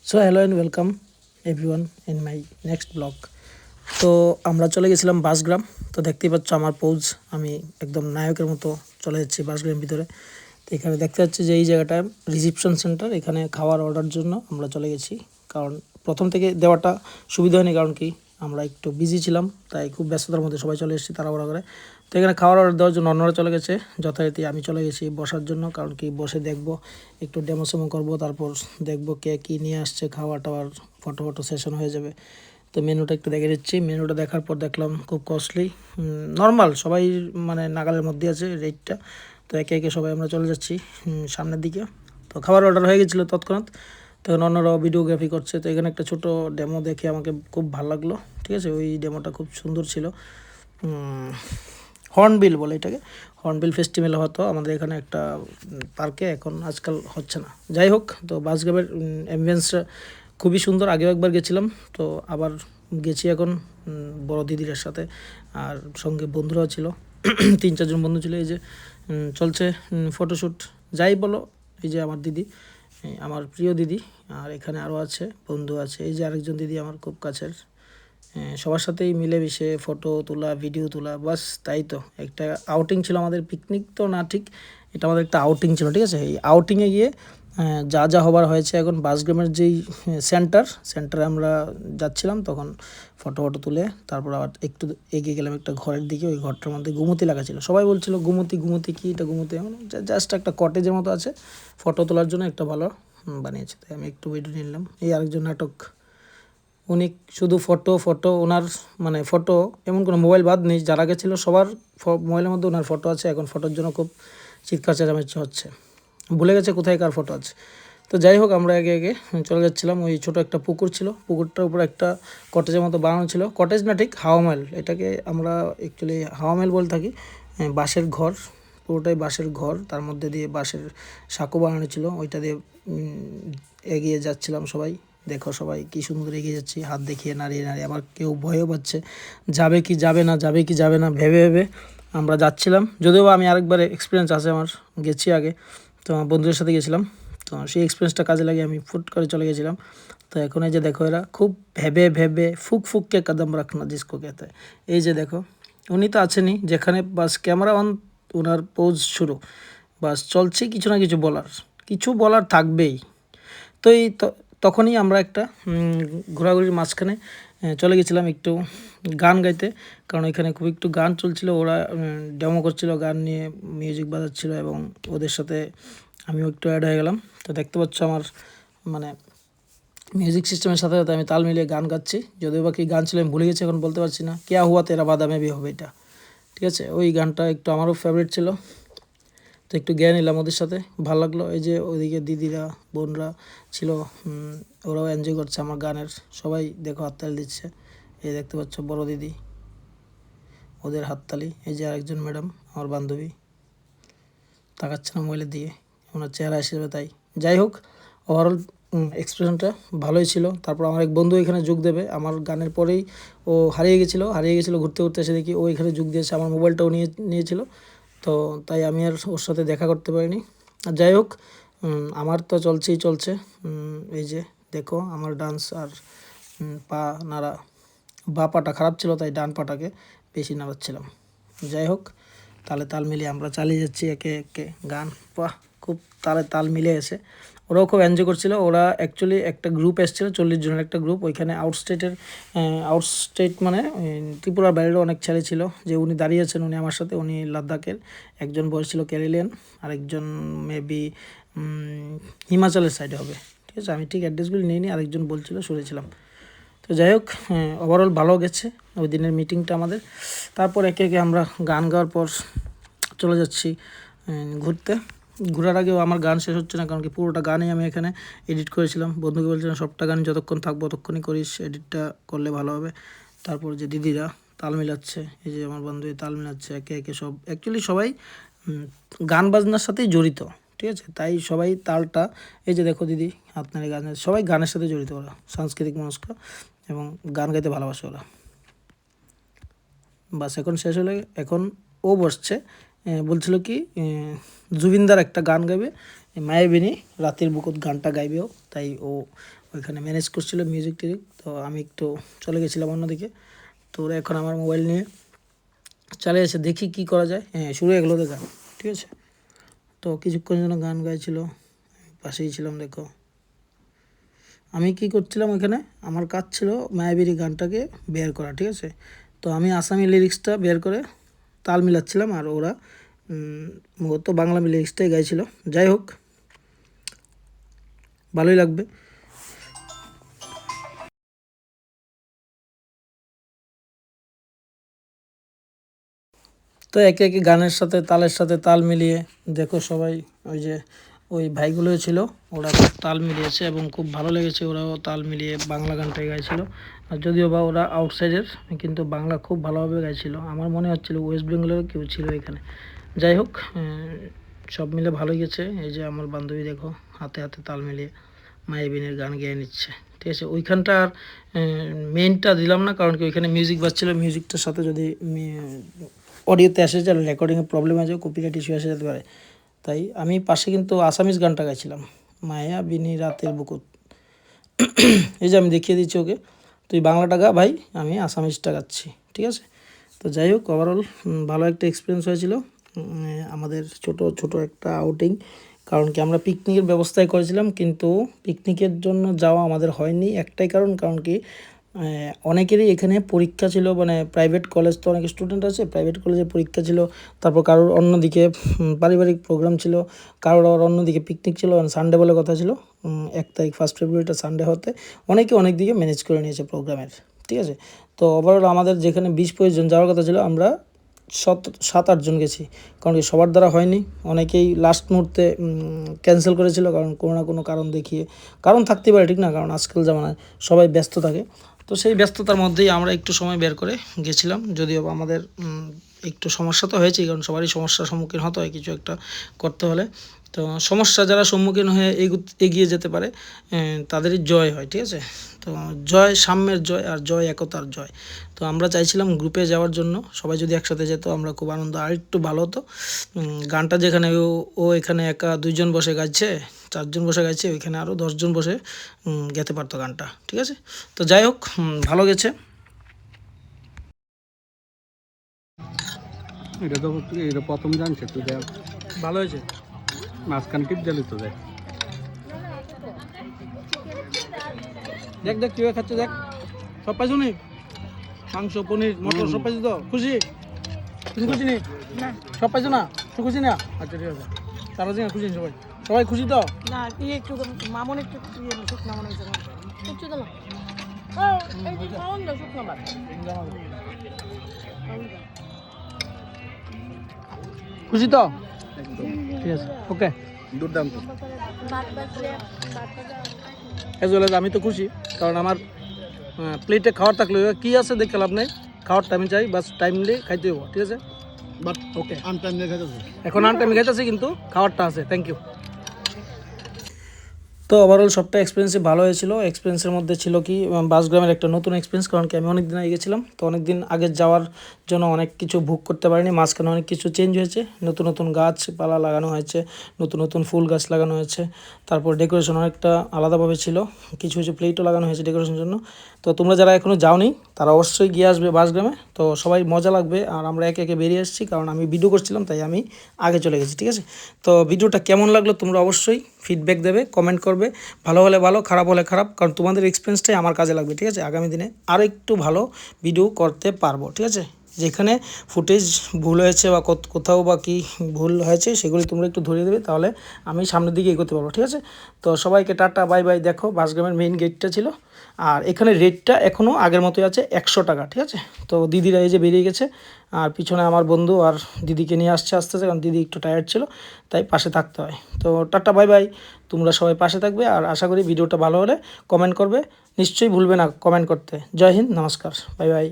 So hello and welcome everyone in my next blog. তো আমরা চলে গেছিলাম বাসগ্রাম। তো দেখতেই পাচ্ছ আমার পোজ, আমি একদম নায়কের মতো চলে যাচ্ছি বাসগ্রামের ভিতরে। তো এখানে দেখতে পাচ্ছি যে এই জায়গাটা রিসিপশন সেন্টার, এখানে খাওয়ার অর্ডার জন্য আমরা চলে গেছি। কারণ প্রথম থেকে দেওয়াটা সুবিধা হয়নি, কারণ কি আমরা একটু বিজি ছিলাম, তাই খুব ব্যস্ততার মধ্যে সবাই চলে এসেছি তাড়াহুড়া করে। তো এখানে খাওয়ার অর্ডার দেওয়ার জন্য অন্যরা চলে গেছে, যথারীতি আমি চলে গেছি বসার জন্য। কারণ কি বসে দেখবো, একটু ডেমোসেমো করবো, তারপর দেখবো কে কী নিয়ে আসছে, খাওয়া টাওয়ার ফটো সেশন হয়ে যাবে। তো মেনুটা একটু দেখে দিচ্ছি। মেনুটা দেখার পর দেখলাম খুব কস্টলি, নর্মাল সবাই মানে নাগালের মধ্যে আছে রেটটা। তো একে একে সবাই আমরা চলে যাচ্ছি সামনের দিকে। তো খাবার অর্ডার হয়ে গেছিলো তৎক্ষণাৎ, তখন অন্যরাও ভিডিওগ্রাফি করছে। তো এখানে একটা ছোটো ডেমো দেখে আমাকে খুব ভালো লাগলো, ঠিক আছে। ওই ডেমোটা খুব সুন্দর ছিল। হর্নবিল বলে এটাকে, হর্নবিল ফেস্টিভ্যাল হতো আমাদের এখানে একটা পার্কে, এখন আজকাল হচ্ছে না। যাই হোক, তো বাসগ্রামের অ্যাম্বিয়েন্সটা খুবই সুন্দর। আগেও একবার গেছিলাম, তো আবার গেছি এখন বড় দিদির সাথে, আর সঙ্গে বন্ধুরাও ছিল 3-4 জন বন্ধু ছিল। এই যে চলছে ফটোশ্যুট, যাই বলো। এই যে আমার দিদি, আমার প্রিয় দিদি, আর এখানে আরও আছে বন্ধু আছে। এই যে আরেকজন দিদি আমার খুব কাছের। সবার সাথেই মিলেমিশে ফটো তোলা, ভিডিও তোলা, বাস তাই। তো একটা আউটিং ছিল আমাদের, পিকনিক তো না ঠিক, এটা আমাদের একটা আউটিং ছিল, ঠিক আছে। এই আউটিংয়ে গিয়ে যা যা হবার হয়েছে। এখন বাসগ্রামের যেই সেন্টারে আমরা যাচ্ছিলাম, তখন ফটো তুলে তারপর আবার একটু এগিয়ে গেলাম একটা ঘরের দিকে। ওই ঘরটার মধ্যে গুমতি লাগা ছিল। সবাই বলছিল গুমতি কি, এটা গুমতি জাস্ট একটা কটেজের মতো আছে, ফটো তোলার জন্য একটা ভালো বানিয়েছে। তাই আমি একটু ভিডিও নিলাম। এই আরেকজন নাটক, উনি শুধু ফটো ওনার মানে ফটো, এমন কোনো মোবাইল বাদ নেই, যারা গেছিলো সবার মোবাইলের মধ্যে ওনার ফটো আছে। এখন ফটোর জন্য খুব চিৎকার চেঁচামেচি হচ্ছে, ভুলে গেছে কোথায় কার ফটো আছে। তো যাই হোক, আমরা একে একে চলে যাচ্ছিলাম। ওই ছোটো একটা পুকুর ছিল, পুকুরটার উপরে একটা কটেজের মতো বানানো ছিল। কটেজ না ঠিক, হাওয়া মহল, এটাকে আমরা অ্যাকচুয়ালি হাওয়া মহল বলে থাকি। বাঁশের ঘর, পুরোটাই বাঁশের ঘর, তার মধ্যে দিয়ে বাঁশের সাঁকো বানানো ছিল। ওইটা দিয়ে এগিয়ে যাচ্ছিলাম সবাই। দেখো সবাই কি সুন্দর এগিয়ে যাচ্ছি, হাত দেখিয়ে নাড়িয়ে নাড়িয়ে। আবার কেউ ভয়ও পাচ্ছে, যাবে কি যাবে না, যাবে কি যাবে না ভেবে ভেবে আমরা যাচ্ছিলাম। যদিও আমি আরেকবার এক্সপিরিয়েন্স আছে আমার, গেছি আগে, তো আমার বন্ধুদের সাথে গেছিলাম। তো সেই এক্সপিরিয়েন্সটা কাজে লাগিয়ে আমি ফুট করে চলে গেছিলাম। তো এখন এই যে দেখো, এরা খুব ভেবে ভেবে ফুক কদম রাখনা জিসকো कहते हैं। এই যে দেখো, উনি তো আছেনই, যেখানে বাস ক্যামেরা অন, ওনার পোজ শুরু, বাস চলছে কিছু না কিছু বলার থাকবেই। তো তখনই আমরা একটা ঘোরাঘুরির মাঝখানে চলে গেছিলাম একটু গান গাইতে। কারণ এখানে খুব একটু গান চলছিল, ওরা ডেমো করছিল, গান নিয়ে মিউজিক বাজাচ্ছিল, এবং ওদের সাথে আমিও একটু অ্যাড হয়ে গেলাম। তো দেখতে পাচ্ছ আমার মানে মিউজিক সিস্টেমের সাথে সাথে আমি তাল মিলিয়ে গান গাচ্ছি। যদিও বা কী গান ছিল আমি ভুলে গেছি, এখন বলতে পারছি না। কেয়া হুয়া তেরা বাদা মে ভি হবে, এটা ঠিক আছে। ওই গানটা একটু আমারও ফেভারিট ছিল, তো একটু জ্ঞান নিলাম ওদের সাথে, ভালো লাগলো। এই যে ওইদিকে দিদিরা বোনরা ছিল, ওরাও এনজয় করছে আমার গানের। সবাই দেখো হাততালি দিচ্ছে, এই দেখতে পাচ্ছ বড় দিদি, ওদের হাততালি। এই যে আরেকজন ম্যাডাম আমার বান্ধবী, তাকাচ্ছে না মোবাইলের দিকে, ওনার চেহারা হিসেবে তাই। যাই হোক, ওভারঅল এক্সপ্রেশনটা ভালোই ছিল। তারপর আমার এক বন্ধু এখানে যোগ দেবে আমার গানের পরেই, ও হারিয়ে গেছিলো ঘুরতে ঘুরতে এসে দেখি ও এখানে যোগ দিয়েছে। আমার মোবাইলটাও নিয়েছিল, তো তাই আমি আর ওর সাথে দেখা করতে পারিনি। আর যাই হোক, আমার তো চলছে। এই যে দেখো আমার ডান্স আর পা নাড়া, বা পাটা খারাপ ছিল, তাই ডান পাটাকে বেশি নাড়াচ্ছিলাম। যাই হোক, তালে তাল মিলিয়ে আমরা চালিয়ে যাচ্ছি একে একে গান। বাহ, খুব তালে তাল মিলে এসে ওরাও খুব এনজয় করছিল। ওরা অ্যাকচুয়ালি একটা গ্রুপ এসেছিলো, 40 জনের একটা গ্রুপ। ওইখানে আউটস্টেট মানে ত্রিপুরার বাইরেরও অনেক ছেলে ছিল। যে উনি দাঁড়িয়ে আছেন, উনি আমার সাথে, উনি লাদাখের। একজন বয়স ছিল ক্যারিলিয়ান, আরেকজন মেবি হিমাচলের সাইডে হবে, ঠিক আছে। আমি ঠিক অ্যাড্রেসগুলি নিইনি, আরেকজন বলছিল, শুনেছিলাম। তো যাই হোক, ওভারঅল ভালো গেছে ওই দিনের মিটিংটা আমাদের। তারপর একে একে আমরা গান গাওয়ার পর চলে যাচ্ছি ঘুরতে। ঘোরার আগেও আমার গান শেষ হচ্ছে না, কারণ কি পুরোটা গানই আমি এখানে এডিট করেছিলাম। বন্ধুকে বলছিলাম সবটা গান যতক্ষণ থাকবো ততক্ষণই করিস, এডিটটা করলে ভালো হবে। তারপর যে দিদিরা তাল মিলাচ্ছে, এই যে আমার বান্ধবী তাল মিলাচ্ছে, একে একে সব অ্যাকচুয়ালি সবাই গান বাজনার সাথেই জড়িত, ঠিক আছে। তাই সবাই তালটা, এই যে দেখো দিদি হাত নাড়ে গানের, সবাই গানের সাথে জড়িত ওরা, সাংস্কৃতিক মনস্ক, এবং গান গাইতে ভালোবাসে ওরা। বাস এখন শেষ হলে এখন ও বসছে, বলছিল কি জুবিনদার একটা গান গাইবে, মায়াবিনী রাতের বুকুত গানটা গাইবেও, তাই ও ওইখানে ম্যানেজ করছিল মিউজিক টিউজিক। তো আমি একটু চলে গেছিলাম অন্যদিকে। তো ওরা এখন আমার মোবাইল নিয়ে চলে এসে দেখি কি করা যায়। শুরু হয়ে গেলো তো গান, ঠিক আছে। তো কিছুক্ষণ যেন গান গাইছিল, পাশেই ছিলাম। দেখো আমি কি করছিলাম ওইখানে, আমার কাজ ছিল মায়াবিনী গানটাকে বের করা, ঠিক আছে। তো আমি আসামি লিরিক্সটা বের করে তাল মিলাচ্ছিলাম, আর ওরা মূলত বাংলা লিরিক্সটাই গাইছিল। যাই হোক, ভালোই লাগবে। তো একে একে গানের সাথে তালের সাথে তাল মিলিয়ে দেখো সবাই, ওই যে ওই ভাইগুলো ছিল, ওরা খুব তাল মিলিয়েছে এবং খুব ভালো লেগেছে। ওরাও তাল মিলিয়ে বাংলা গানটাই গাইছিল। আর যদিও বা ওরা আউটসাইডের, কিন্তু বাংলা খুব ভালোভাবে গাইছিল। আমার মনে হচ্ছিল ওয়েস্ট বেঙ্গলেরও কেউ ছিল এখানে। যাই হোক, সব মিলে ভালোই গেছে। এই যে আমার বান্ধবী দেখো হাতে হাতে তাল মিলিয়ে মায়াবিনীর গান গেয়ে নিচ্ছে, ঠিক আছে। ওইখানটা আর মেইনটা দিলাম না, কারণ কি ওইখানে মিউজিক বাজছিল। মিউজিকটার সাথে যদি অডিওতে আসে যাবে, রেকর্ডিংয়ে প্রবলেম আছে, কপিরাইট ইস্যু আসে যেতে পারে। তাই আমি পাশে কিন্তু আসামিজ গানটা গাইছিলাম, মায়াবিনী রাতের বুকুত। এই যে আমি দেখিয়ে দিচ্ছি ওকে, তুই বাংলাটা গা ভাই, আমি আসামিজটা গাচ্ছি, ঠিক আছে। তো যাই হোক, ওভারঅল ভালো একটা এক্সপিরিয়েন্স হয়েছিল আমাদের ছোট একটা আউটিং। কারণ কি আমরা পিকনিকের ব্যবস্থাই করেছিলাম, কিন্তু পিকনিকের জন্য যাওয়া আমাদের হয়নি একটাই কারণ কি অনেকেরই এখানে পরীক্ষা ছিল, মানে প্রাইভেট কলেজ তো অনেক স্টুডেন্ট আছে, প্রাইভেট কলেজে পরীক্ষা ছিল। তারপর কারোর অন্যদিকে পারিবারিক প্রোগ্রাম ছিল, কারোর আবার অন্যদিকে পিকনিক ছিল। সানডে বলে কথা ছিল, 1 তারিখ 1 ফেব্রুয়ারিটা সানডে হতে অনেকে অনেক দিকে ম্যানেজ করে নিয়েছে প্রোগ্রামের, ঠিক আছে। তো ওভারঅল আমাদের যেখানে 20-25 জন যাওয়ার কথা ছিল, আমরা 7-8 জন গেছি। কারণ কি সবার দ্বারা হয়নি, অনেকেই লাস্ট মুহূর্তে ক্যান্সেল করেছিল, কারণ কোনো না কোনো কারণ দেখিয়ে। কারণ থাকতেই পারে, ঠিক না, কারণ আজকাল জামানায় সবাই ব্যস্ত থাকে। তো সেই ব্যস্ততার মধ্যেই আমরা একটু সময় বের করে গেছিলাম। যদিও আমাদের একটু সমস্যা তো হয়েছেই, কারণ সবারই সমস্যার সম্মুখীন হতে হয় কিছু একটা করতে হলে। তো সমস্যা যারা সম্মুখীন হয়ে এগিয়ে যেতে পারে তাদেরই জয় হয়, ঠিক আছে। তো জয় সাম্যের জয়, আর জয় একতার জয়। তো আমরা চাইছিলাম গ্রুপে যাওয়ার জন্য, সবাই যদি একসাথে যেত আমরা খুব আনন্দ, আর একটু ভালো হতো। গানটা যেখানে ও এখানে একা 2 জন বসে গাইছে, 4 জন বসে গাইছে, ওইখানে আরও 10 জন বসে গেতে পারতো গানটা, ঠিক আছে। তো যাই হোক, ভালো গেছে। এটা তো এটা প্রথম জানছে তো, দেখ ভালো হয়েছে। মাঝখান টিপ দিলি তো, দেখ দেখ দেখ কীভাবে খাচ্ছে, দেখ। সব পাইছো নি? মাংস, পনির, মটর সব পাইছো তো? খুশি? তুমি খুশি নি? সব পাইছো না? তুই খুশি না? আচ্ছা ঠিক আছে, তারা যে খুশি সবাই, সবাই খুশি তো? না একটু মামন একটু শুকনা মনে হয়েছে একটু দিলাম এই যে খাওয়ান দাও শুকনা ভাত খুশি তো? ঠিক আছে, ওকে, দুর্দান্ত। এজ ওয়েল এজ আমি তো খুশি, কারণ আমার প্লেটে খাওয়ার থাকলে কী আছে দেখে লাভ নেই। খাওয়ারটা আমি চাই, বাস টাইমলি খাইতে হবো, ঠিক আছে। বাট ওকে, আনটাইম খাইতেছে, এখন আনটাইমে খাইতেছি, কিন্তু খাওয়ারটা আছে। Thank you. তো ওভারঅল সবটা এক্সপিরিয়েন্সই ভালো হয়েছিল। এক্সপিরিয়েন্সের মধ্যে ছিল কি, বাসগ্রামের একটা নতুন এক্সপিরিয়েন্স, কারণ কি আমি অনেক দিন আগে গেছিলাম। তো অনেক দিন আগে যাওয়ার জন্য অনেক কিছু ভোগ করতে পারিনি, মাঝখানে অনেক কিছু চেঞ্জ হয়েছে। নতুন নতুন গাছপালা লাগানো হয়েছে, নতুন নতুন ফুল গাছ লাগানো হয়েছে। তারপর ডেকোরেশন অনেকটা আলাদাভাবে ছিল, কিছু কিছু প্লেটও লাগানো হয়েছে ডেকোরেশনের জন্য। তো তোমরা যারা এখনও যাওনি তারা অবশ্যই গিয়ে আসবে বাসগ্রামে। তো সবাই মজা লাগবে, আর আমরা একে একে বেরিয়ে আসছি, কারণ আমি ভিডিও করছিলাম তাই আমি আগে চলে গেছি, ঠিক আছে। তো ভিডিওটা কেমন লাগলো তোমরা অবশ্যই ফিডব্যাক দেবে, কমেন্ট করবে। ভালো হলে ভালো, খারাপ হলে খারাপ, কারণ তোমাদের এক্সপিরিয়েন্সটাই আমার কাজে লাগবে, ঠিক আছে। আগামী দিনে আরও একটু ভালো ভিডিও করতে পারবো, ঠিক আছে। যেখানে ফুটেজ ভুল হয়েছে বা কোথাও বা কী ভুল হয়েছে সেগুলি তোমরা একটু ধরিয়ে দেবে, তাহলে আমি সামনের দিকে এগোতে পারবো, ঠিক আছে। তো সবাইকে টাটা বাই বাই। দেখো বাসগ্রামের মেইন গেটটা ছিল, আর এখানে রেটটা এখনও আগের মতোই আছে, 100 টাকা, ঠিক আছে। তো দিদিরা এই যে বেরিয়ে গেছে, আর পিছনে আমার বন্ধু আর দিদিকে নিয়ে আসছে আস্তে আস্তে, কারণ দিদি একটু টায়ার্ড ছিল, তাই পাশে থাকতে হয়। তো টাটা বাই বাই, তোমরা সবাই পাশে থাকবে, আর আশা করি ভিডিওটা ভালো হলে কমেন্ট করবে। নিশ্চয়ই ভুলবে না কমেন্ট করতে। জয় হিন্দ, নমস্কার, বাই বাই।